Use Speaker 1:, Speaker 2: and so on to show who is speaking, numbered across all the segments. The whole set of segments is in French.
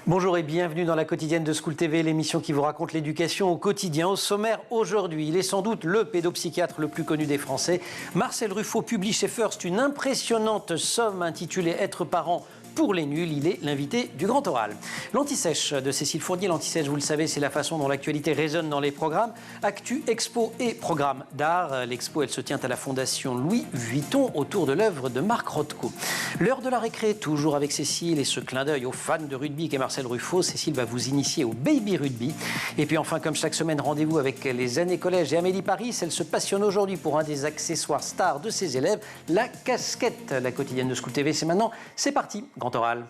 Speaker 1: Bonjour et bienvenue dans la quotidienne de School TV, l'émission qui vous raconte l'éducation au quotidien. Au sommaire aujourd'hui, il est sans doute le pédopsychiatre le plus connu des Français. Marcel Ruffo publie chez First une impressionnante somme intitulée « Être parent pour les nuls ». Il est l'invité du Grand Oral. L'Anti-Sèche de Cécile Fournier. L'Anti-Sèche, vous le savez, c'est la façon dont l'actualité résonne dans les programmes Actu, Expo et programmes d'art. L'expo, elle se tient à la Fondation Louis Vuitton autour de l'œuvre de Marc Rothko. L'heure de la récré, toujours avec Cécile et ce clin d'œil aux fans de rugby qu'est Marcel Ruffo. Cécile va vous initier au baby rugby. Et puis enfin, comme chaque semaine, rendez-vous avec les années collège et Amélie Paris. Elle se passionne aujourd'hui pour un des accessoires stars de ses élèves, la casquette. La quotidienne de School TV, c'est maintenant. C'est parti, Grand Oral.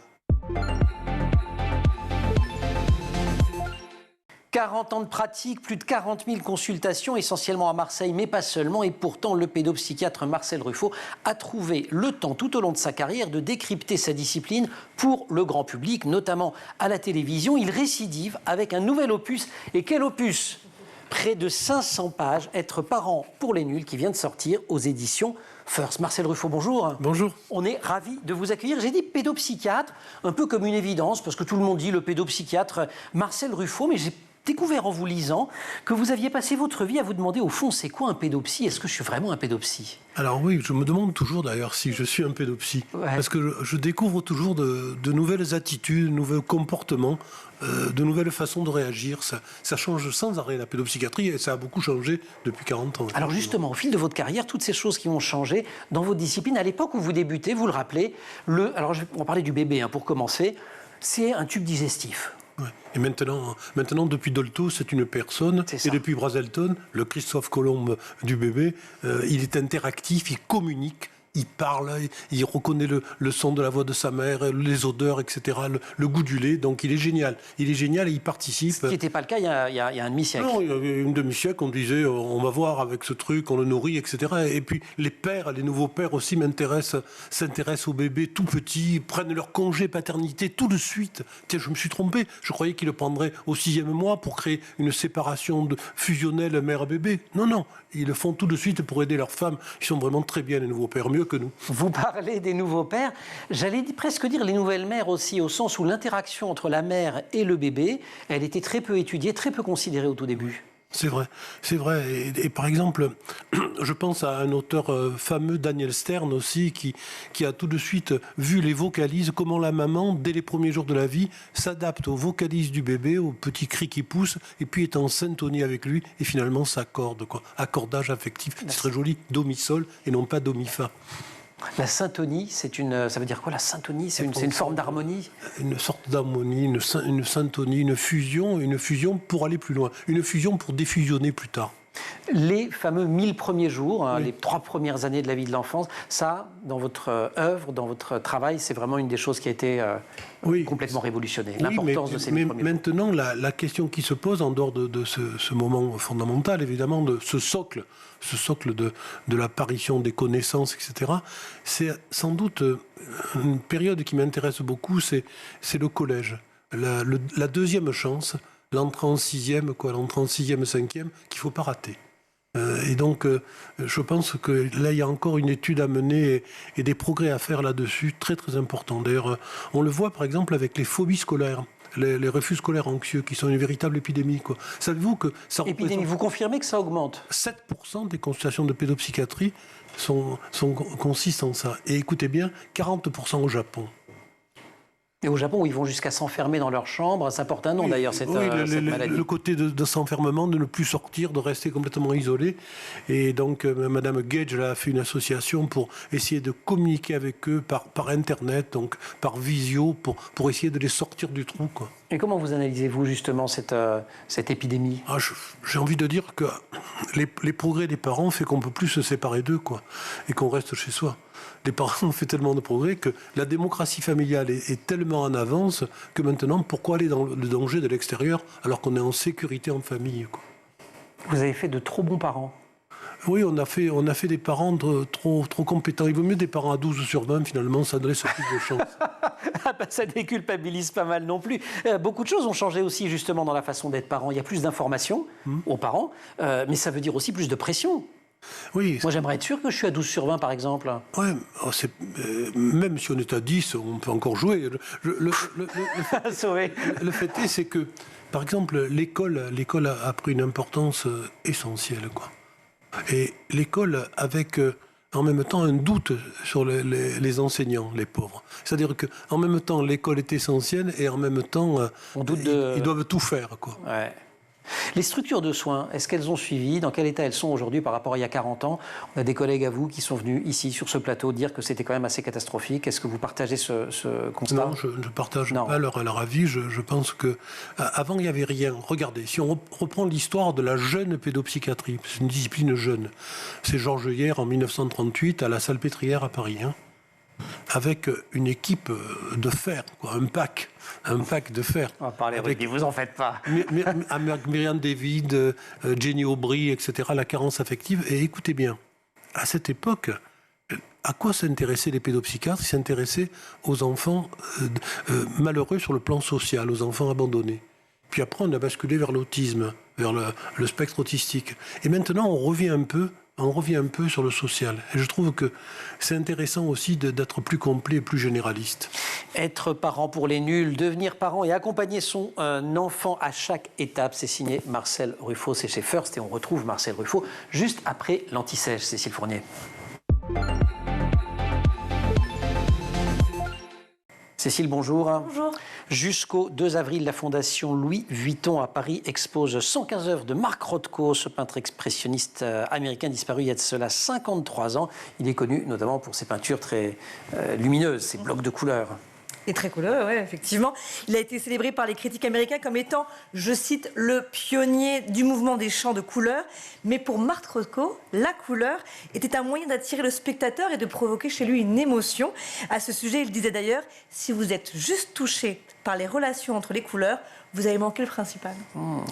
Speaker 1: 40 ans de pratique, plus de 40 000 consultations, essentiellement à Marseille, mais pas seulement. Et pourtant, le pédopsychiatre Marcel Ruffo a trouvé le temps, tout au long de sa carrière, de décrypter sa discipline pour le grand public, notamment à la télévision. Il récidive avec un nouvel opus. Et quel opus ? Près de 500 pages, Être parent pour les nuls, qui vient de sortir aux éditions First. Marcel Ruffo, bonjour.
Speaker 2: Bonjour.
Speaker 1: On est ravis de vous accueillir. J'ai dit pédopsychiatre, un peu comme une évidence, parce que tout le monde dit le pédopsychiatre Marcel Ruffo, mais j'ai découvert en vous lisant que vous aviez passé votre vie à vous demander, au fond, c'est quoi un pédopsie ? Est-ce que je suis vraiment un pédopsie ?
Speaker 2: Alors oui, je me demande toujours d'ailleurs si je suis un pédopsie.
Speaker 1: Ouais.
Speaker 2: Parce que je découvre toujours de nouvelles attitudes, de nouveaux comportements, de nouvelles façons de réagir. Ça change sans arrêt la pédopsychiatrie et ça a beaucoup changé depuis 40 ans.
Speaker 1: Alors justement, au fil de votre carrière, toutes ces choses qui ont changé dans votre discipline, à l'époque où vous débutez, vous le rappelez, on va parler du bébé pour commencer, c'est un tube digestif.
Speaker 2: Ouais. Et maintenant, depuis Dolto, c'est une personne. Et depuis Brazelton, le Christophe Colomb du bébé, il est interactif, il communique. Il parle, il reconnaît le son de la voix de sa mère, les odeurs, etc., le goût du lait. Donc il est génial. Il est génial et il participe. Ce
Speaker 1: qui n'était pas le cas il y a un demi-siècle.
Speaker 2: Non, il y a une demi-siècle, on disait on va voir avec ce truc, on le nourrit, etc. Et puis les pères, les nouveaux pères aussi s'intéressent aux bébés tout petits, prennent leur congé paternité tout de suite. Tiens, je me suis trompé. Je croyais qu'ils le prendraient au 6e mois pour créer une séparation fusionnelle mère-bébé. Non. Ils le font tout de suite pour aider leurs femmes. Ils sont vraiment très bien, les nouveaux pères, mieux que nous.
Speaker 1: Vous parlez des nouveaux pères, j'allais presque dire les nouvelles mères aussi, au sens où l'interaction entre la mère et le bébé, elle était très peu étudiée, très peu considérée au tout début.
Speaker 2: C'est vrai. Et par exemple, je pense à un auteur fameux, Daniel Stern aussi, qui a tout de suite vu les vocalises, comment la maman, dès les premiers jours de la vie, s'adapte aux vocalises du bébé, aux petits cris qui poussent, et puis est en syntonie avec lui, et finalement s'accorde, accordage affectif. C'est très joli, do-mi-sol, et non pas do-mi-fa.
Speaker 1: La syntonie, ça veut dire quoi la syntonie ? C'est une forme d'harmonie ?
Speaker 2: Une sorte d'harmonie, une syntonie, une fusion pour aller plus loin, une fusion pour défusionner plus tard.
Speaker 1: Les fameux 1000 premiers jours, les 3 premières années de la vie de l'enfance, ça, dans votre œuvre, dans votre travail, c'est vraiment une des choses qui a été complètement révolutionnée. L'importance de ces 1000 premiers jours.
Speaker 2: Maintenant, la question qui se pose, en dehors de ce moment fondamental, évidemment, de ce socle de l'apparition des connaissances, etc., c'est sans doute une période qui m'intéresse beaucoup, c'est le collège. La deuxième chance, l'entrée en 6e, l'entrée en 6e, 5e, qu'il ne faut pas rater. Et donc, je pense que là, il y a encore une étude à mener et des progrès à faire là-dessus, très très importants. D'ailleurs, on le voit par exemple avec les phobies scolaires. Les refus scolaires anxieux, qui sont une véritable épidémie. Savez-vous que ça représente...
Speaker 1: Épidémie, vous confirmez que ça augmente ?
Speaker 2: 7% des consultations de pédopsychiatrie consistent en ça. Et écoutez bien, 40% au Japon.
Speaker 1: Et au Japon, où ils vont jusqu'à s'enfermer dans leur chambre, ça porte un nom d'ailleurs, cette maladie.
Speaker 2: Le côté de s'enfermement, de ne plus sortir, de rester complètement isolé. Et donc, Madame Gage a fait une association pour essayer de communiquer avec eux par Internet, donc par visio, pour essayer de les sortir du trou, quoi.
Speaker 1: Et comment vous analysez-vous justement cette épidémie ?
Speaker 2: J'ai envie de dire que les progrès des parents fait qu'on ne peut plus se séparer d'eux, et qu'on reste chez soi. Les parents ont fait tellement de progrès que la démocratie familiale est tellement en avance que maintenant, pourquoi aller dans le danger de l'extérieur alors qu'on est en sécurité en famille, quoi.
Speaker 1: Vous avez fait de trop bons parents.
Speaker 2: Oui, on a fait des parents trop compétents. Il vaut mieux des parents à 12 sur 20, finalement, ça laisse plus de chance.
Speaker 1: Ça déculpabilise pas mal non plus. Beaucoup de choses ont changé aussi, justement, dans la façon d'être parent. Il y a plus d'informations aux parents, mais ça veut dire aussi plus de pression.
Speaker 2: Oui.
Speaker 1: Moi, j'aimerais être sûr que je suis à 12 sur 20, par exemple.
Speaker 2: Ouais, même si on est à 10, on peut encore jouer. Le fait est, c'est que, par exemple, l'école a pris une importance essentielle, quoi. Et l'école avec, en même temps, un doute sur les enseignants, les pauvres. C'est-à-dire qu'en même temps, l'école est essentielle et en même temps, ils doivent tout faire, quoi.
Speaker 1: Ouais. Les structures de soins, est-ce qu'elles ont suivi? Dans quel état elles sont aujourd'hui par rapport à il y a 40 ans? On a des collègues à vous qui sont venus ici, sur ce plateau, dire que c'était quand même assez catastrophique. Est-ce que vous partagez ce constat?
Speaker 2: Non, je ne partage pas leur avis. Je pense qu'avant, il n'y avait rien. Regardez, si on reprend l'histoire de la jeune pédopsychiatrie, c'est une discipline jeune. C'est Georges Hier, en 1938, à la Salpêtrière à Paris, hein, avec une équipe de fer, quoi, un pack de fer.
Speaker 1: On va parler rugby, vous en faites pas.
Speaker 2: Myriam David, Jenny Aubry, etc., la carence affective. Et écoutez bien, à cette époque, à quoi s'intéressaient les pédopsychiatres? Ils s'intéressaient aux enfants malheureux sur le plan social, aux enfants abandonnés. Puis après, on a basculé vers l'autisme, vers le spectre autistique. Et maintenant, on revient un peu sur le social. Et je trouve que c'est intéressant aussi d'être plus complet et plus généraliste.
Speaker 1: Être parent pour les nuls, devenir parent et accompagner son enfant à chaque étape, c'est signé Marcel Ruffo, c'est chez First. Et on retrouve Marcel Ruffo juste après l'Anti-Sèche, Cécile Fournier. Cécile, bonjour.
Speaker 3: Bonjour.
Speaker 1: Jusqu'au 2 avril, la Fondation Louis Vuitton à Paris expose 115 œuvres de Mark Rothko, ce peintre expressionniste américain disparu il y a de cela 53 ans. Il est connu notamment pour ses peintures très lumineuses, ses blocs de couleurs.
Speaker 3: Et très couleur, oui, effectivement. Il a été célébré par les critiques américains comme étant, je cite, le pionnier du mouvement des champs de couleurs. Mais pour Mark Rothko, la couleur était un moyen d'attirer le spectateur et de provoquer chez lui une émotion. À ce sujet, il disait d'ailleurs, si vous êtes juste touché par les relations entre les couleurs, vous avez manqué le principal.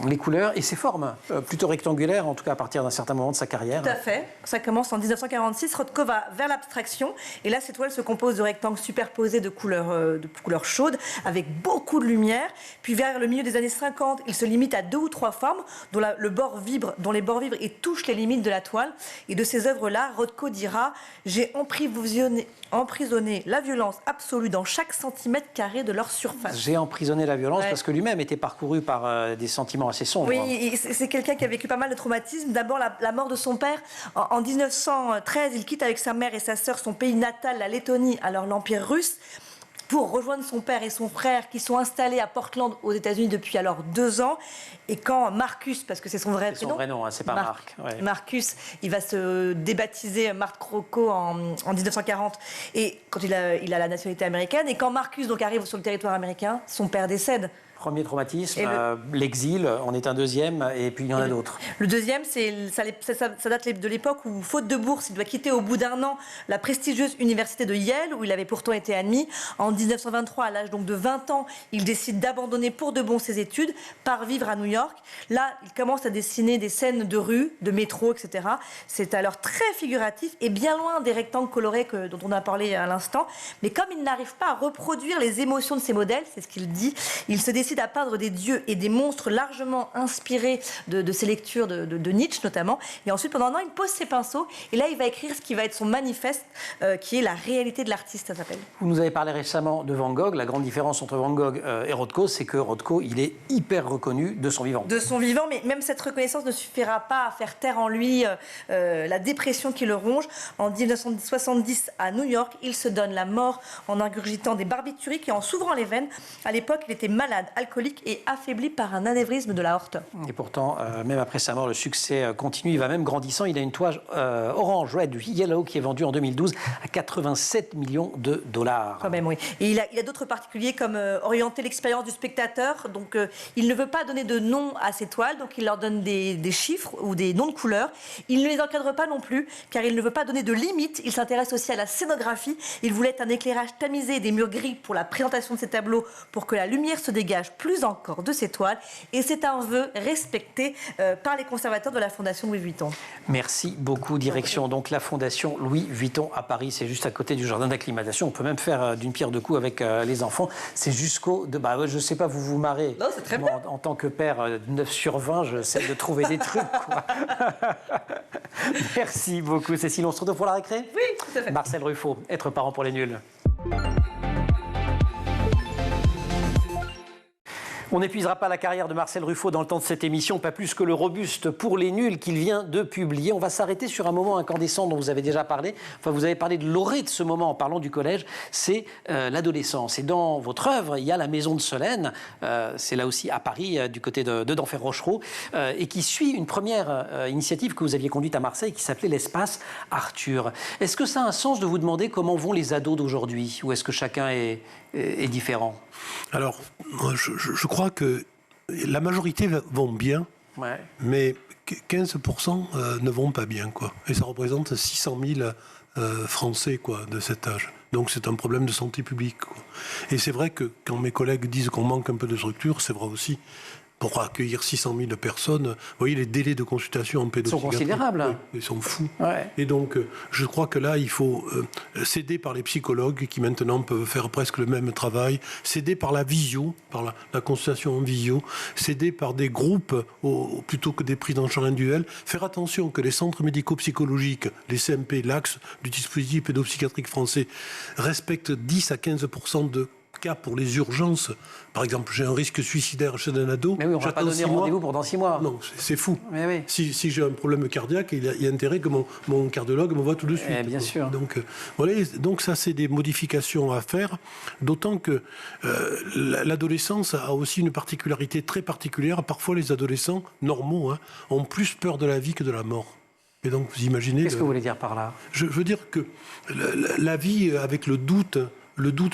Speaker 1: Les couleurs et ses formes, plutôt rectangulaires, en tout cas à partir d'un certain moment de sa carrière.
Speaker 3: Tout à fait. Ça commence en 1946. Rothko va vers l'abstraction. Et là, ses toiles se composent de rectangles superposés de couleurs chaudes, avec beaucoup de lumière. Puis vers le milieu des années 50, il se limite à 2 ou 3 formes dont les bords vibrent et touchent les limites de la toile. Et de ces œuvres-là, Rothko dira « J'ai emprisonné la violence absolue dans chaque centimètre carré de leur surface. »
Speaker 1: J'ai emprisonné la violence parce que lui-même était parcouru par des sentiments assez sombres.
Speaker 3: Oui, c'est quelqu'un qui a vécu pas mal de traumatismes. D'abord, la mort de son père. En 1913, il quitte avec sa mère et sa sœur son pays natal, la Lettonie, alors l'Empire russe, pour rejoindre son père et son frère qui sont installés à Portland aux États-Unis depuis alors 2 ans. Et quand Marcus, parce que c'est son vrai prénom.
Speaker 1: C'est son vrai nom, hein, c'est pas Marc. Ouais.
Speaker 3: Marcus, il va se débaptiser Mark Rothko en 1940. Et quand il a la nationalité américaine. Et quand Marcus donc arrive sur le territoire américain, son père décède.
Speaker 1: Premier traumatisme, l'exil en est un deuxième, et puis il y en a d'autres.
Speaker 3: Le deuxième, ça date de l'époque où, faute de bourse, il doit quitter au bout d'1 an la prestigieuse université de Yale, où il avait pourtant été admis. En 1923, à l'âge donc de 20 ans, il décide d'abandonner pour de bon ses études, part vivre à New York. Là, il commence à dessiner des scènes de rue, de métro, etc. C'est alors très figuratif et bien loin des rectangles colorés dont on a parlé à l'instant. Mais comme il n'arrive pas à reproduire les émotions de ses modèles, c'est ce qu'il dit, il se décide à peindre des dieux et des monstres largement inspirés de ses lectures de Nietzsche notamment. Et ensuite, pendant 1 an, il pose ses pinceaux et là, il va écrire ce qui va être son manifeste, qui est la réalité de l'artiste, ça s'appelle.
Speaker 1: Vous nous avez parlé récemment de Van Gogh. La grande différence entre Van Gogh et Rothko, c'est que Rothko, il est hyper reconnu de son vivant.
Speaker 3: De son vivant, mais même cette reconnaissance ne suffira pas à faire taire en lui la dépression qui le ronge. En 1970, à New York, il se donne la mort en ingurgitant des barbituriques et en s'ouvrant les veines. À l'époque, il était malade, alcoolique et affaibli par un anévrisme de l'aorte.
Speaker 1: Et pourtant, même après sa mort, le succès continue. Il va même grandissant. Il a une toile orange, red, yellow, qui est vendue en 2012 à 87 millions de dollars.
Speaker 3: Quand même, oui. Et il a d'autres particuliers comme orienter l'expérience du spectateur. Donc, il ne veut pas donner de nom à ses toiles, donc il leur donne des chiffres ou des noms de couleurs. Il ne les encadre pas non plus, car il ne veut pas donner de limites. Il s'intéresse aussi à la scénographie. Il voulait un éclairage tamisé et des murs gris pour la présentation de ses tableaux, pour que la lumière se dégage collage plus encore de ses toiles. Et c'est un vœu respecté par les conservateurs de la Fondation Louis Vuitton.
Speaker 1: Merci beaucoup. Direction donc la Fondation Louis Vuitton à Paris. C'est juste à côté du jardin d'acclimatation. On peut même faire d'une pierre deux coups avec les enfants. C'est jusqu'au... je ne sais pas, vous vous marrez.
Speaker 3: Non, c'est très bien.
Speaker 1: En tant que père 9 sur 20, j'essaie de trouver des trucs, quoi. Merci beaucoup, Cécile. On se retrouve pour la récré ?
Speaker 3: Oui, tout à fait.
Speaker 1: Marcel Ruffo, être parent pour les nuls. On n'épuisera pas la carrière de Marcel Ruffo dans le temps de cette émission, pas plus que le robuste pour les nuls qu'il vient de publier. On va s'arrêter sur un moment incandescent dont vous avez déjà parlé. Enfin, vous avez parlé de l'orée de ce moment en parlant du collège, c'est l'adolescence. Et dans votre œuvre, il y a la Maison de Solène, c'est là aussi à Paris, du côté de d'Enfer-Rochereau, et qui suit une première initiative que vous aviez conduite à Marseille qui s'appelait l'Espace Arthur. Est-ce que ça a un sens de vous demander comment vont les ados d'aujourd'hui, ou est-ce que chacun est différent ?
Speaker 2: Alors, je crois que la majorité vont bien,
Speaker 1: ouais.
Speaker 2: Mais 15% ne vont pas bien, quoi. Et ça représente 600 000 Français, quoi, de cet âge. Donc c'est un problème de santé publique, quoi. Et c'est vrai que quand mes collègues disent qu'on manque un peu de structure, c'est vrai aussi. Pour accueillir 600 000 personnes, vous voyez, les délais de consultation en pédopsychiatrie...
Speaker 1: Ils sont considérables.
Speaker 2: Oui, ils sont fous.
Speaker 1: Ouais.
Speaker 2: Et donc, je crois que là, il faut s'aider par les psychologues qui maintenant peuvent faire presque le même travail, s'aider par la visio, par la consultation en visio, s'aider par des groupes plutôt que des prises en charge individuelles, faire attention que les centres médico-psychologiques, les CMP, l'axe du dispositif pédopsychiatrique français, respectent 10 à 15% de cas pour les urgences. Par exemple, j'ai un risque suicidaire chez un ado.
Speaker 1: Mais oui, on ne va pas donner rendez-vous pour dans 6 mois.
Speaker 2: Non, c'est fou.
Speaker 1: Mais oui.
Speaker 2: Si j'ai un problème cardiaque, il y a intérêt que mon cardiologue me voit tout de suite.
Speaker 1: Bien sûr.
Speaker 2: Donc, voilà, donc ça, c'est des modifications à faire. D'autant que l'adolescence a aussi une particularité très particulière. Parfois, les adolescents normaux ont plus peur de la vie que de la mort. Et donc, vous imaginez...
Speaker 1: Qu'est-ce que vous voulez dire par là ?
Speaker 2: Je veux dire que la vie avec le doute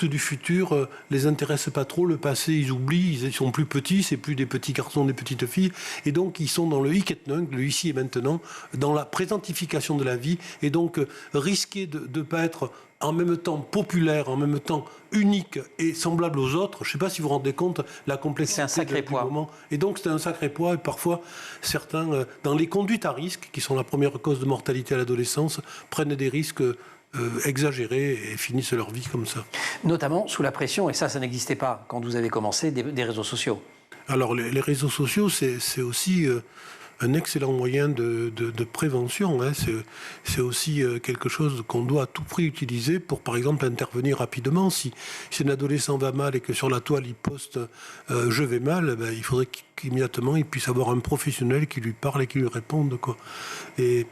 Speaker 2: du futur les intéresse pas trop. Le passé, ils oublient. Ils sont plus petits. C'est plus des petits garçons, des petites filles. Et donc, ils sont dans le hic et nunc, le ici et maintenant, dans la présentification de la vie. Et donc, risquer de ne pas être en même temps populaire, en même temps unique et semblable aux autres. Je ne sais pas si vous vous rendez compte la complexité.
Speaker 1: C'est un sacré poids.
Speaker 2: Moment. Et donc, c'est un sacré poids. Et parfois, certains, dans les conduites à risque, qui sont la première cause de mortalité à l'adolescence, prennent des risques exagérés et finissent leur vie comme ça.
Speaker 1: Notamment sous la pression, et ça n'existait pas quand vous avez commencé, des réseaux sociaux.
Speaker 2: Alors les réseaux sociaux, c'est aussi un excellent moyen de prévention. C'est aussi quelque chose qu'on doit à tout prix utiliser pour, par exemple, intervenir rapidement. Si un adolescent va mal et que sur la toile il poste « je vais mal », il faudrait qu'immédiatement il puisse avoir un professionnel qui lui parle et qui lui réponde, quoi. Et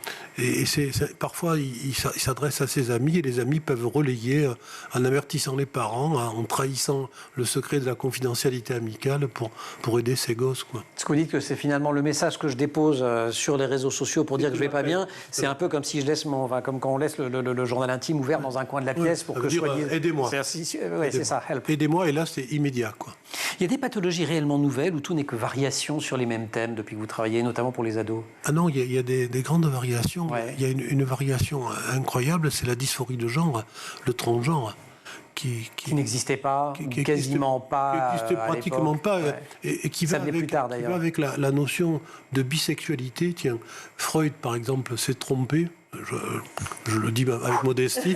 Speaker 2: parfois il s'adresse à ses amis et les amis peuvent relayer en avertissant les parents, en trahissant le secret de la confidentialité amicale pour aider ses gosses, quoi.
Speaker 1: Ce que vous dites que c'est finalement le message que je dépose sur les réseaux sociaux pour dire que je vais pas bien, c'est un peu comme si je laisse comme quand on laisse le journal intime ouvert dans un coin de la pièce pour que je sois...
Speaker 2: aidez-moi.
Speaker 1: C'est ça, help.
Speaker 2: Aidez-moi, et là c'est immédiat, quoi.
Speaker 1: Il y a des pathologies réellement nouvelles où tout n'est que variation sur les mêmes thèmes depuis que vous travaillez, notamment pour les ados.
Speaker 2: Ah non, il y a des grandes variations.
Speaker 1: Ouais.
Speaker 2: Il y a une variation incroyable, c'est la dysphorie de genre, le transgenre. Qui
Speaker 1: n'existait pas, quasiment pas.
Speaker 2: Qui n'existait pratiquement pas,
Speaker 1: ouais.
Speaker 2: et qui va avec la notion de bisexualité. Tiens, Freud, par exemple, s'est trompé. Je le dis avec modestie,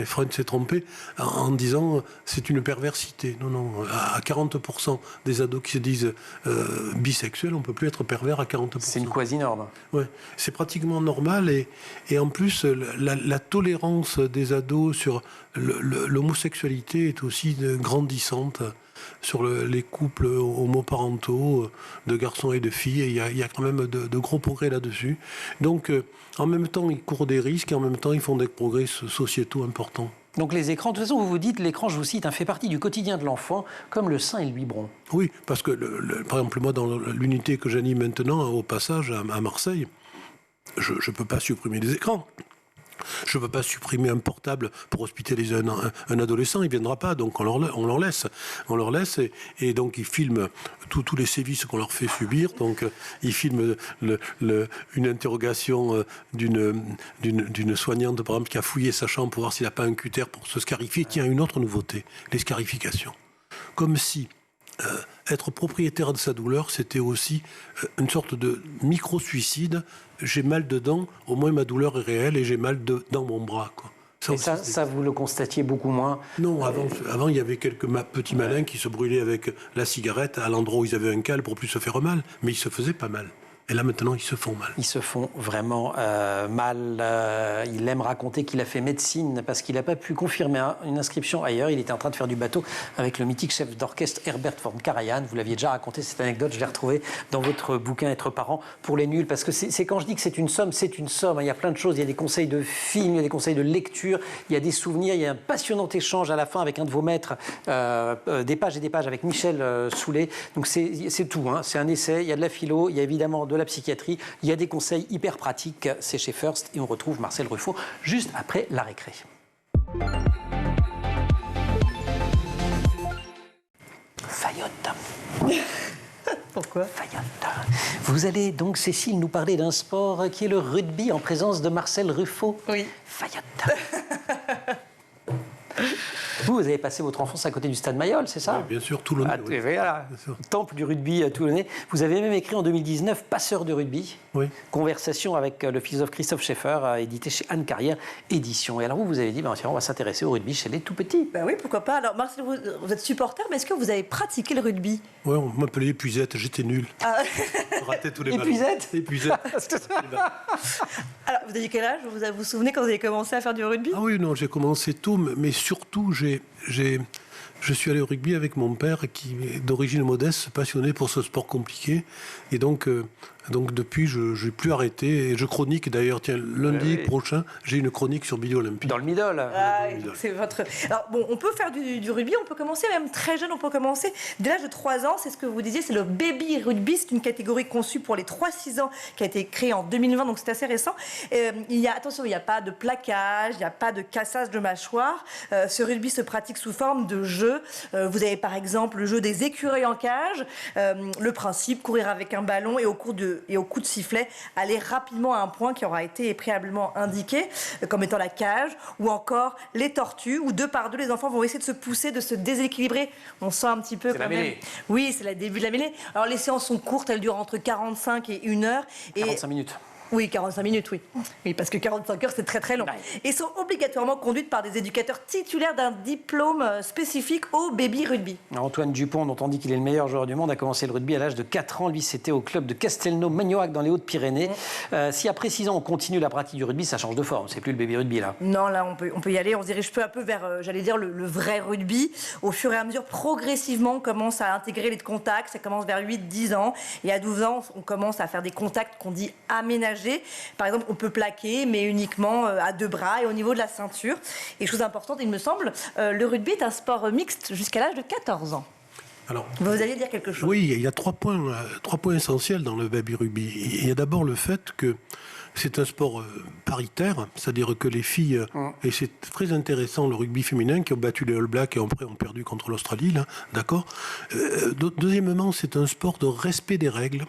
Speaker 2: Freud s'est trompé en disant c'est une perversité. Non, à 40% des ados qui se disent bisexuels, on ne peut plus être pervers à 40%.
Speaker 1: C'est une quasi-norme.
Speaker 2: Ouais, c'est pratiquement normal et en plus la tolérance des ados sur l'homosexualité est aussi grandissante. Sur les couples homoparentaux de garçons et de filles, et il y a quand même de gros progrès là-dessus. Donc, en même temps, ils courent des risques et en même temps, ils font des progrès sociétaux importants.
Speaker 1: Donc les écrans, de toute façon, vous dites, l'écran, je vous cite, fait partie du quotidien de l'enfant, comme le sein et le biberon.
Speaker 2: Oui, parce que, par exemple, moi, dans l'unité que j'anime maintenant, au passage, à Marseille, je ne peux pas supprimer les écrans. Je ne peux pas supprimer un portable pour hospitaliser un adolescent, il ne viendra pas, donc on leur laisse. On leur laisse et donc ils filment tous les sévices qu'on leur fait subir. Donc ils filment une interrogation d'une soignante, par exemple, qui a fouillé sa chambre pour voir s'il n'a pas un cutter pour se scarifier. Tiens, une autre nouveauté, les scarifications. Comme si être propriétaire de sa douleur, c'était aussi une sorte de micro-suicide. J'ai mal dedans, au moins ma douleur est réelle et j'ai mal dans mon bras, quoi.
Speaker 1: Et ça, vous le constatiez beaucoup moins?
Speaker 2: Non, avant, il y avait quelques petits malins qui se brûlaient avec la cigarette à l'endroit où ils avaient un cale pour plus se faire mal, mais ils se faisaient pas mal. Et là, maintenant, ils se font mal.
Speaker 1: Ils se font vraiment mal. Il aime raconter qu'il a fait médecine parce qu'il n'a pas pu confirmer une inscription ailleurs. Il était en train de faire du bateau avec le mythique chef d'orchestre Herbert von Karajan. Vous l'aviez déjà raconté, cette anecdote. Je l'ai retrouvée dans votre bouquin « Être parent pour les nuls ». Parce que c'est quand je dis que c'est une somme, c'est une somme. Il y a plein de choses. Il y a des conseils de films, il y a des conseils de lecture, il y a des souvenirs. Il y a un passionnant échange à la fin avec un de vos maîtres. Des pages et des pages avec Michel Soulet. Donc c'est tout. Hein. C'est un essai. Il y a de la philo. Il y a évidemment de la psychiatrie, il y a des conseils hyper pratiques, c'est chez First et on retrouve Marcel Ruffo juste après la récré. Fayotte.
Speaker 3: Pourquoi?
Speaker 1: Fayotte. Vous allez donc, Cécile, nous parler d'un sport qui est le rugby en présence de Marcel Ruffo.
Speaker 3: Oui.
Speaker 1: Fayotte. Vous avez passé votre enfance à côté du Stade Mayol, c'est ça?
Speaker 2: Oui, bien sûr, Toulonnais.
Speaker 1: Oui. Voilà, temple du rugby à Toulonnais. Vous avez même écrit en 2019 Passeur de rugby. Oui. Conversation avec le philosophe Christophe Schaeffer, édité chez Anne Carrière Édition. Et alors vous avez dit, on va s'intéresser au rugby chez les tout petits.
Speaker 3: Ben oui, pourquoi pas. Alors Marcel, vous êtes supporter, mais est-ce que vous avez pratiqué le rugby?
Speaker 2: Oui, on m'appelait Épuisette, j'étais nul.
Speaker 3: Ah.
Speaker 2: Je ratais tous les ballons.
Speaker 1: Épuisette.
Speaker 3: Alors, vous avez quel âge? Vous vous souvenez quand vous avez commencé à faire du rugby?
Speaker 2: Ah oui, non, j'ai commencé tôt, mais surtout, je suis allé au rugby avec mon père qui est d'origine modeste, passionné pour ce sport compliqué. Et donc depuis, je n'ai plus arrêté. Et je chronique d'ailleurs, tiens, lundi prochain, j'ai une chronique sur Midi Olympique.
Speaker 1: Dans le middle.
Speaker 3: C'est votre... Alors bon, on peut faire du rugby, on peut commencer même très jeune, on peut commencer dès l'âge de 3 ans, c'est ce que vous disiez, c'est le baby rugby, c'est une catégorie conçue pour les 3-6 ans qui a été créée en 2020, donc c'est assez récent. Attention, il n'y a pas de plaquage, il n'y a pas de cassage de mâchoire. Ce rugby se pratique sous forme de jeu. Vous avez par exemple le jeu des écureuils en cage, le principe, courir avec un ballon et au coup de sifflet, aller rapidement à un point qui aura été préalablement indiqué, comme étant la cage, ou encore les tortues, où 2 par 2, les enfants vont essayer de se pousser, de se déséquilibrer. On sent un petit peu
Speaker 1: quand même. Mêlée.
Speaker 3: Oui, c'est le début de la mêlée. Alors les séances sont courtes, elles durent entre 45 et 1 heure.
Speaker 1: 45 minutes.
Speaker 3: Oui, 45 minutes, oui. Oui, parce que 45 heures, c'est très très long. Ouais. Et sont obligatoirement conduites par des éducateurs titulaires d'un diplôme spécifique au baby rugby.
Speaker 1: Antoine Dupont, dont on dit qu'il est le meilleur joueur du monde, a commencé le rugby à l'âge de 4 ans. Lui, c'était au club de Castelnau-Magnoac dans les Hautes-Pyrénées. Si après 6 ans, on continue la pratique du rugby, ça change de forme. C'est plus le baby rugby, là.
Speaker 3: Non, là, on peut y aller. On se dirige peu à peu vers, j'allais dire, le vrai rugby. Au fur et à mesure, progressivement, on commence à intégrer les contacts. Ça commence vers 8-10 ans. Et à 12 ans, on commence à faire des contacts qu'on dit aménagés. Par exemple, on peut plaquer, mais uniquement à 2 bras et au niveau de la ceinture. Et chose importante, il me semble, le rugby est un sport mixte jusqu'à l'âge de 14 ans. Alors, vous alliez dire quelque chose?
Speaker 2: Oui, il y a 3 points essentiels dans le baby rugby. Il y a d'abord le fait que c'est un sport paritaire, c'est-à-dire que les filles, et c'est très intéressant, le rugby féminin qui ont battu les All Blacks et après ont perdu contre l'Australie, là, d'accord. Deuxièmement, c'est un sport de respect des règles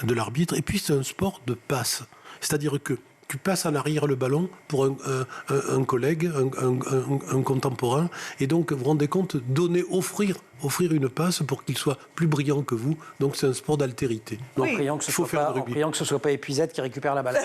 Speaker 2: de l'arbitre, et puis c'est un sport de passe. C'est-à-dire que tu passes en arrière le ballon pour un collègue, un contemporain, et donc vous vous rendez compte, offrir une passe pour qu'il soit plus brillant que vous. Donc c'est un sport d'altérité.
Speaker 1: Donc priant que ce ne soit pas Épuisette qui récupère la balle.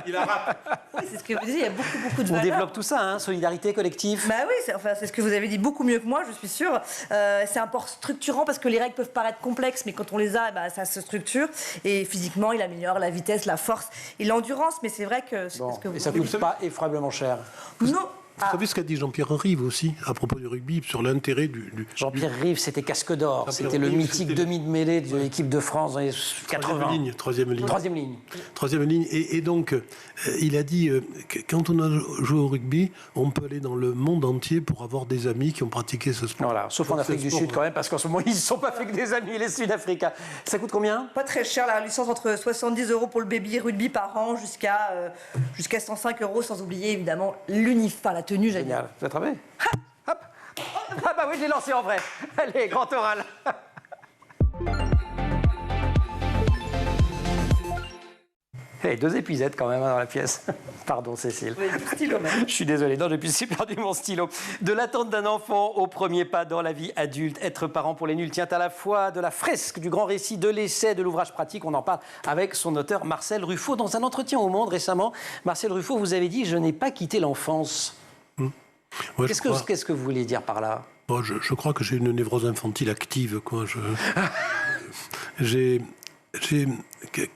Speaker 2: Il a rap.
Speaker 3: Oui, c'est ce que vous disiez, il y a beaucoup de valeurs.
Speaker 1: On développe tout ça, hein, solidarité collective.
Speaker 3: Bah oui, c'est ce que vous avez dit beaucoup mieux que moi, je suis sûre. C'est un sport structurant parce que les règles peuvent paraître complexes, mais quand on les a, ça se structure. Et physiquement, il améliore la vitesse, la force et l'endurance. Mais c'est vrai que...
Speaker 1: Bon, et ça ne coûte pas effroyablement cher.
Speaker 3: Non.
Speaker 2: Vous savez ce qu'a dit Jean-Pierre Rive aussi, à propos du rugby, sur l'intérêt du...
Speaker 1: Jean-Pierre Rive, c'était casque d'or. C'était le mythique demi de mêlée de l'équipe de France dans les 80.
Speaker 2: Troisième ligne. Et donc, il a dit que quand on a joué au rugby, on peut aller dans le monde entier pour avoir des amis qui ont pratiqué ce sport.
Speaker 1: Voilà, sauf en Afrique du Sud quand même, parce qu'en ce moment, ils ne sont pas fait que des amis, les Sud-Africains. Ça coûte combien?
Speaker 3: Pas très cher, la licence entre 70 € pour le baby rugby par an jusqu'à 105 € sans oublier évidemment la tenue.
Speaker 1: Génial. Vous attrapez? Hop. Ah bah oui, je l'ai lancé en vrai. Allez, grand oral. Et 2 épuisettes quand même dans la pièce. Pardon Cécile. Je suis désolé, non, j'ai perdu mon stylo. De l'attente d'un enfant au premier pas dans la vie adulte, être parent pour les nuls tient à la fois de la fresque, du grand récit, de l'essai, de l'ouvrage pratique. On en parle avec son auteur Marcel Ruffo. Dans un entretien au Monde récemment, Marcel Ruffo, vous avez dit « Je n'ai pas quitté l'enfance ».
Speaker 2: Ouais,
Speaker 1: Qu'est-ce que vous voulez dire par là?
Speaker 2: Bon, je crois que j'ai une névrose infantile active, quoi.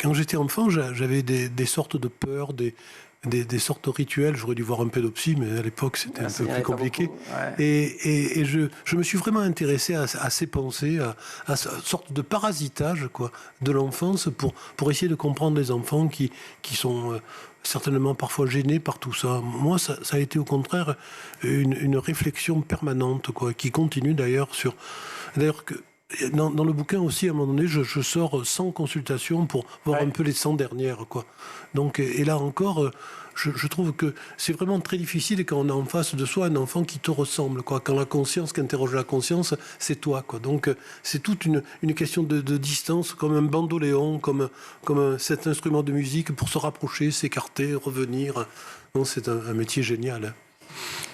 Speaker 2: Quand j'étais enfant, j'avais des sortes de peurs, des sortes de rituels. J'aurais dû voir un pédopsie, mais à l'époque, c'était un peu plus compliqué. Ouais. Et je me suis vraiment intéressé à ces pensées, à cette sorte de parasitage, quoi, de l'enfance pour essayer de comprendre les enfants qui sont certainement parfois gênés par tout ça. Moi, ça a été au contraire une réflexion permanente, quoi, qui continue d'ailleurs que dans le bouquin aussi, à un moment donné, je sors sans consultation pour voir un peu les 100 dernières, quoi. Donc, et là encore, je trouve que c'est vraiment très difficile quand on a en face de soi un enfant qui te ressemble, quoi. Quand la conscience, qu'interroge la conscience, c'est toi, quoi. Donc, c'est toute une question de distance, comme un bandoléon, comme cet instrument de musique pour se rapprocher, s'écarter, revenir. Non, c'est un métier génial.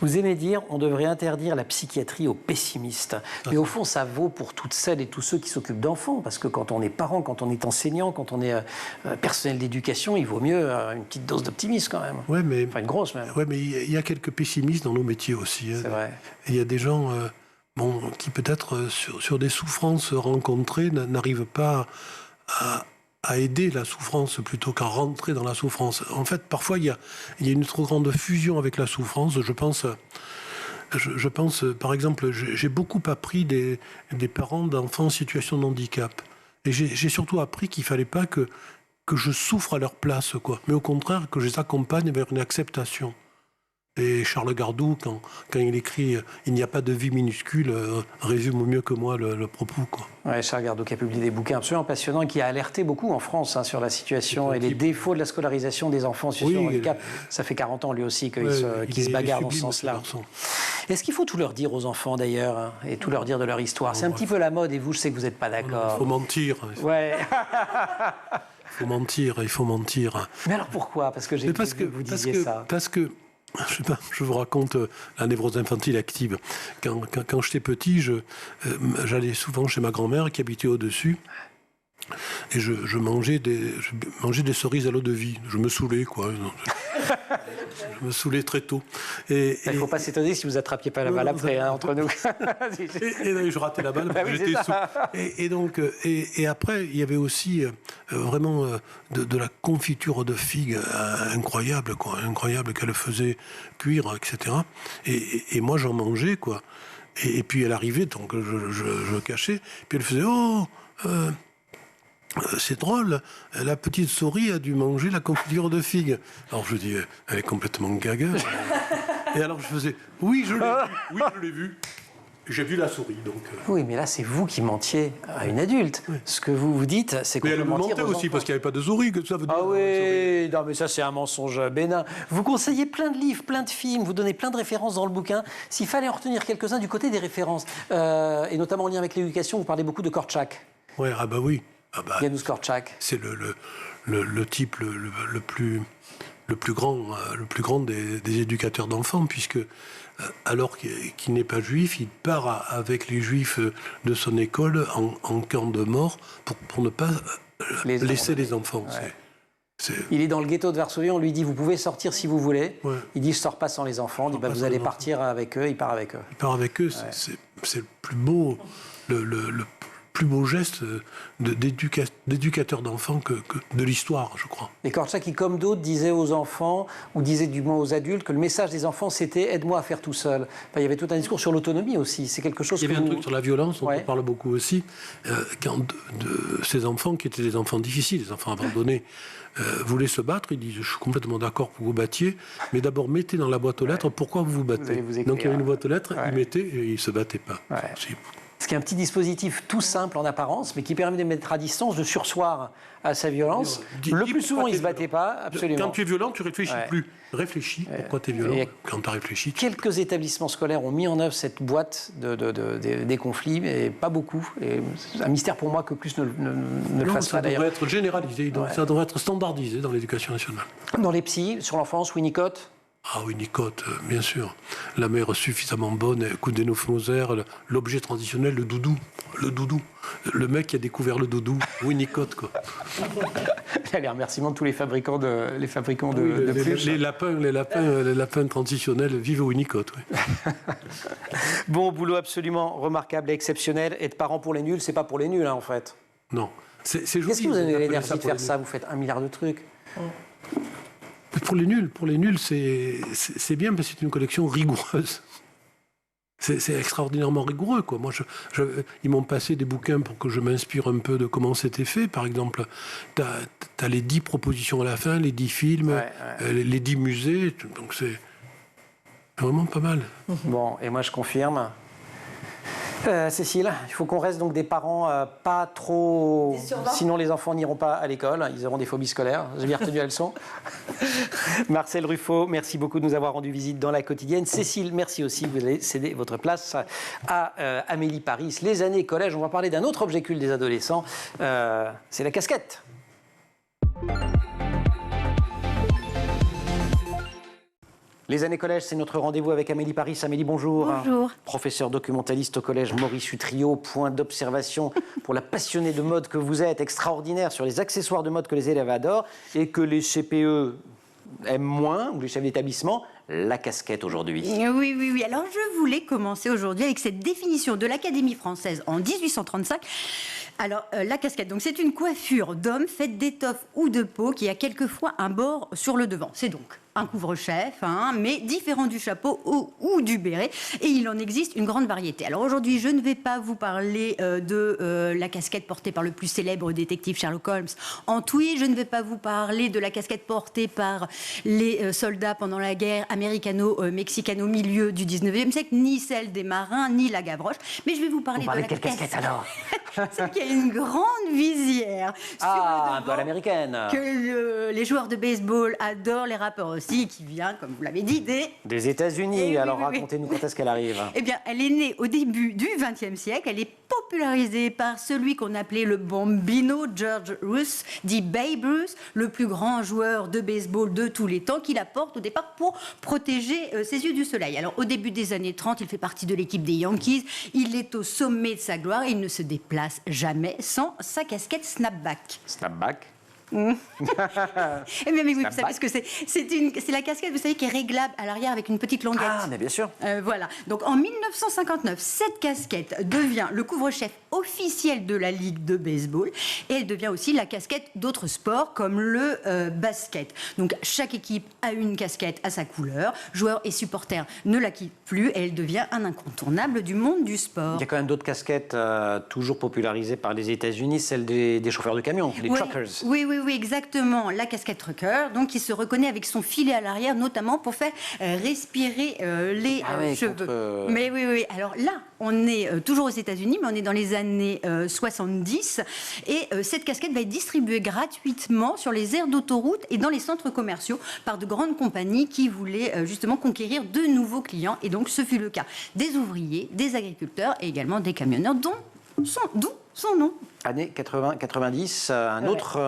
Speaker 1: Vous aimez dire on devrait interdire la psychiatrie aux pessimistes. Mais au fond, ça vaut pour toutes celles et tous ceux qui s'occupent d'enfants. Parce que quand on est parent, quand on est enseignant, quand on est personnel d'éducation, il vaut mieux une petite dose d'optimisme quand même.
Speaker 2: Ouais, mais,
Speaker 1: enfin, une grosse même.
Speaker 2: Oui, mais il y a quelques pessimistes dans nos métiers aussi.
Speaker 1: C'est vrai.
Speaker 2: Il y a des gens qui peut-être sur des souffrances rencontrées n'arrivent pas à aider la souffrance plutôt qu'à rentrer dans la souffrance. En fait, parfois, il y a une trop grande fusion avec la souffrance. Je pense, par exemple, j'ai beaucoup appris des parents d'enfants en situation de handicap. Et j'ai surtout appris qu'il ne fallait pas que je souffre à leur place, quoi. Mais au contraire, que je les accompagne vers une acceptation. Et Charles Gardou, quand il écrit « Il n'y a pas de vie minuscule », résume mieux que moi le propos, quoi.
Speaker 1: Ouais, Charles Gardou qui a publié des bouquins absolument passionnants et qui a alerté beaucoup en France sur la situation et les défauts de la scolarisation des enfants en situation de handicap. Ça fait 40 ans lui aussi qu'il se bagarre dans ce sens-là. Est-ce qu'il faut tout leur dire aux enfants d'ailleurs et tout leur dire de leur histoire? C'est un petit peu la mode et vous, je sais que vous n'êtes pas d'accord.
Speaker 2: Il faut mentir.
Speaker 1: Ouais.
Speaker 2: Il faut mentir.
Speaker 1: Mais alors pourquoi? Parce que j'ai vu que vous disiez ça.
Speaker 2: Parce que je sais pas, je vous raconte la névrose infantile active. Quand j'étais petit, j'allais souvent chez ma grand-mère qui habitait au-dessus. Et je mangeais des cerises à l'eau de vie. Je me saoulais, quoi. Je me saulais très tôt. Il
Speaker 1: ne faut pas s'étonner si vous attrapiez pas la balle après, entre nous.
Speaker 2: et je ratais la balle parce que j'étais saoul. Et après, il y avait aussi vraiment de la confiture de figues incroyable, quoi. Incroyable qu'elle faisait cuire, etc. Et moi, j'en mangeais, quoi. Et puis elle arrivait, donc je cachais. Puis elle faisait « Oh c'est drôle, la petite souris a dû manger la confiture de figues. » Alors je dis, elle est complètement gaga. Et alors je faisais, oui, je l'ai vu. J'ai vu la souris, donc...
Speaker 1: Oui, mais là, c'est vous qui mentiez à une adulte. Oui. Ce que vous dites, c'est qu'on peut mentir aux enfants.
Speaker 2: Elle mentait aussi, parce qu'il n'y avait pas de souris, que ça veut dire...
Speaker 1: Ah oui, non, mais ça, c'est un mensonge bénin. Vous conseillez plein de livres, plein de films, vous donnez plein de références dans le bouquin. S'il fallait en retenir quelques-uns du côté des références, et notamment en lien avec l'éducation, vous parlez beaucoup de Korczak.
Speaker 2: Oui, ah bah oui.
Speaker 1: Janusz Korczak.
Speaker 2: C'est le type le plus grand des éducateurs d'enfants, puisque alors qu'il n'est pas juif, il part avec les juifs de son école en camp de mort pour ne pas laisser les enfants.
Speaker 1: Ouais. Il est dans le ghetto de Varsovie, on lui dit vous pouvez sortir si vous voulez. Ouais. Il dit je sors pas sans les enfants. Il dit vous allez partir avec eux. Il part avec eux.
Speaker 2: Il part avec eux. Ouais. C'est le plus beau, le plus beau geste d'éducateur d'enfants que de l'histoire, je crois.
Speaker 1: Et Korczak, qui, comme d'autres, disait aux enfants, ou disait du moins aux adultes, que le message des enfants, c'était « aide-moi à faire tout seul ». Enfin, il y avait tout un discours sur l'autonomie aussi. C'est quelque chose.
Speaker 2: Il y avait un truc sur la violence, on en parle beaucoup aussi. Quand de ces enfants, qui étaient des enfants difficiles, des enfants abandonnés, voulaient se battre, ils disent « je suis complètement d'accord pour que vous battiez, mais d'abord mettez dans la boîte aux lettres pourquoi vous vous battez ». Donc il y avait une boîte aux lettres, ils mettaient et ils ne se battaient pas.
Speaker 1: Ouais. Ce qui est un petit dispositif tout simple en apparence, mais qui permet de mettre à distance, de surseoir à sa violence. Le plus souvent, il ne se battait pas, absolument.
Speaker 2: Quand tu es violent, tu ne réfléchis plus. Réfléchis pourquoi tu es violent. Quand tu as réfléchi.
Speaker 1: Quelques établissements scolaires ont mis en œuvre cette boîte des conflits, mais pas beaucoup. Et c'est un mystère pour moi que plus ne le fasse pas, d'ailleurs.
Speaker 2: Ça devrait être généralisé, ça devrait être standardisé dans l'éducation nationale.
Speaker 1: Dans les psys, sur l'enfance, Winnicott.
Speaker 2: Ah oui, Winnicott, bien sûr. La mère suffisamment bonne, Coudenhove-Moser, l'objet transitionnel, le doudou. Le doudou. Le mec qui a découvert le doudou, Winnicott, quoi.
Speaker 1: Il y a les remerciements de tous les fabricants de peluches.
Speaker 2: Les lapins transitionnels, vive Winnicott, oui.
Speaker 1: Bon, boulot absolument remarquable et exceptionnel. Être parent pour les nuls, c'est pas pour les nuls, hein, en fait.
Speaker 2: Non. C'est joli.
Speaker 1: Qu'est-ce que vous avez l'énergie de faire ça? Vous faites 1 milliard de trucs.
Speaker 2: Pour les nuls, c'est bien parce que c'est une collection rigoureuse. C'est extraordinairement rigoureux, quoi. Moi, ils m'ont passé des bouquins pour que je m'inspire un peu de comment c'était fait. Par exemple, t'as les 10 propositions à la fin, les 10 films, les 10 musées. Donc c'est vraiment pas mal.
Speaker 1: Bon, et moi je confirme. Cécile, il faut qu'on reste donc des parents pas trop... Sinon les enfants n'iront pas à l'école, ils auront des phobies scolaires. J'ai bien retenu la leçon. Marcel Ruffo, merci beaucoup de nous avoir rendu visite dans La Quotidienne. Cécile, merci aussi, vous avez cédé votre place à Amélie Paris. Les années collège, on va parler d'un autre objet culte des adolescents, c'est la casquette. Les années collège, c'est notre rendez-vous avec Amélie Paris. Amélie, bonjour.
Speaker 4: Bonjour.
Speaker 1: Professeur documentaliste au collège Maurice Utrio, point d'observation pour la passionnée de mode que vous êtes, extraordinaire sur les accessoires de mode que les élèves adorent et que les CPE aiment moins, ou les chefs d'établissement, la casquette aujourd'hui.
Speaker 4: Oui. Alors je voulais commencer aujourd'hui avec cette définition de l'Académie française en 1835. Alors, la casquette, donc c'est une coiffure d'homme faite d'étoffe ou de peau qui a quelquefois un bord sur le devant. C'est donc un couvre-chef, mais différent du chapeau ou du béret. Et il en existe une grande variété. Alors aujourd'hui, je ne vais pas vous parler de la casquette portée par le plus célèbre détective Sherlock Holmes en tweed. Je ne vais pas vous parler de la casquette portée par les soldats pendant la guerre américano-mexicaine au milieu du 19e siècle, ni celle des marins, ni la Gavroche. Mais je vais vous parler de la
Speaker 1: casquette alors.
Speaker 4: Celle qui a une grande visière sur le devant,
Speaker 1: un peu à l'américaine.
Speaker 4: Que les joueurs de baseball adorent, les rappeurs aussi, qui vient, comme vous l'avez dit,
Speaker 1: des États-Unis. Alors racontez-nous quand est-ce qu'elle arrive.
Speaker 4: Eh bien, elle est née au début du XXe siècle. Elle est popularisée par celui qu'on appelait le Bambino, George Ruth, dit Babe Ruth, le plus grand joueur de baseball de tous les temps, qui la porte au départ pour protéger ses yeux du soleil. Alors, au début des années 30, il fait partie de l'équipe des Yankees. Il est au sommet de sa gloire et il ne se déplace jamais sans sa casquette snapback.
Speaker 1: Snapback.
Speaker 4: Eh bien, mais oui, vous savez ce que c'est. C'est la casquette, vous savez, qui est réglable à l'arrière avec une petite languette.
Speaker 1: Ah, mais bien sûr.
Speaker 4: Voilà. Donc, en 1959, cette casquette devient le couvre-chef officiel de la Ligue de baseball et elle devient aussi la casquette d'autres sports comme le basket. Donc, chaque équipe a une casquette à sa couleur. Joueurs et supporters ne la quittent plus et elle devient un incontournable du monde du sport.
Speaker 1: Il y a quand même d'autres casquettes toujours popularisées par les États-Unis, celle des chauffeurs de camions, les truckers.
Speaker 4: Oui, exactement. La casquette trucker, donc qui se reconnaît avec son filet à l'arrière, notamment pour faire respirer les cheveux. Mais oui. Alors là, on est toujours aux États-Unis, mais on est dans les années 70. Et cette casquette va être distribuée gratuitement sur les aires d'autoroute et dans les centres commerciaux par de grandes compagnies qui voulaient justement conquérir de nouveaux clients. Et donc, ce fut le cas des ouvriers, des agriculteurs et également des camionneurs, d'où son nom.
Speaker 1: Années 80-90, un autre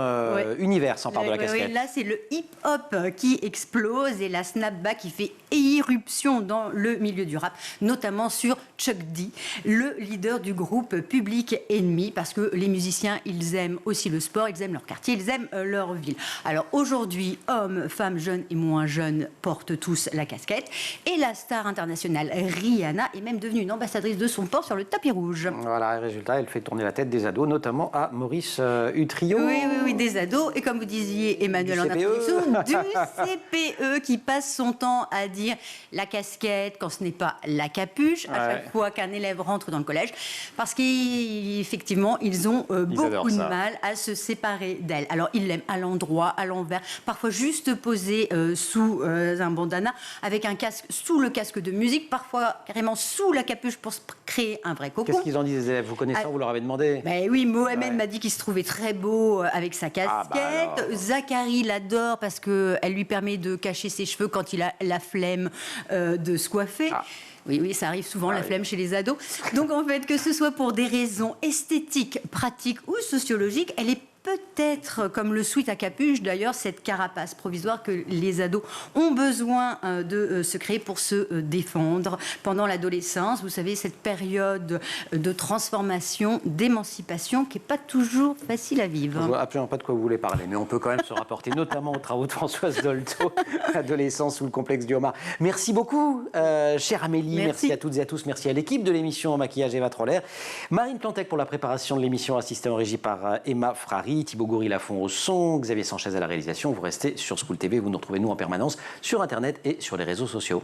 Speaker 1: univers s'empare de la casquette.
Speaker 4: Oui, là, c'est le hip-hop qui explose et la snapback qui fait irruption dans le milieu du rap, notamment sur Chuck D, le leader du groupe Public Enemy, parce que les musiciens, ils aiment aussi le sport, ils aiment leur quartier, ils aiment leur ville. Alors aujourd'hui, hommes, femmes, jeunes et moins jeunes portent tous la casquette. Et la star internationale Rihanna est même devenue une ambassadrice de son port sur le tapis rouge.
Speaker 1: Voilà, résultat, elle fait tourner la tête des ados, notamment à Maurice Utrillo.
Speaker 4: Oui, des ados. Et comme vous disiez, Emmanuel en introduction, du CPE qui passe son temps à dire la casquette quand ce n'est pas la capuche, à chaque fois qu'un élève rentre dans le collège, parce qu'effectivement, ils ont beaucoup de mal à se séparer d'elle. Alors, ils l'aiment à l'endroit, à l'envers, parfois juste posé sous un bandana, avec un casque sous le casque de musique, parfois carrément sous la capuche pour créer un vrai cocon.
Speaker 1: Qu'est-ce qu'ils en disent, les élèves? Vous connaissez, vous leur avez demandé?
Speaker 4: Ben oui, Mohamed m'a dit qu'il se trouvait très beau avec sa casquette. Zachary l'adore parce qu'elle lui permet de cacher ses cheveux quand il a la flemme de se coiffer. Oui, ça arrive souvent, la flemme chez les ados. Donc en fait, que ce soit pour des raisons esthétiques, pratiques ou sociologiques, elle est peut-être, comme le sweat à capuche, d'ailleurs, cette carapace provisoire que les ados ont besoin de se créer pour se défendre pendant l'adolescence. Vous savez, cette période de transformation, d'émancipation qui n'est pas toujours facile à vivre.
Speaker 1: Je ne vois absolument pas de quoi vous voulez parler, mais on peut quand même se rapporter notamment aux travaux de Françoise Dolto, Adolescence sous le complexe du homard. Merci beaucoup, chère Amélie. Merci à toutes et à tous. Merci à l'équipe de l'émission Maquillage Eva Troller. Marine Plantec pour la préparation de l'émission, assistée en régie par Emma Frari. Thibaut Goury-Lafont au son, Xavier Sanchez à la réalisation. Vous restez sur School TV, vous nous retrouvez nous en permanence sur Internet et sur les réseaux sociaux.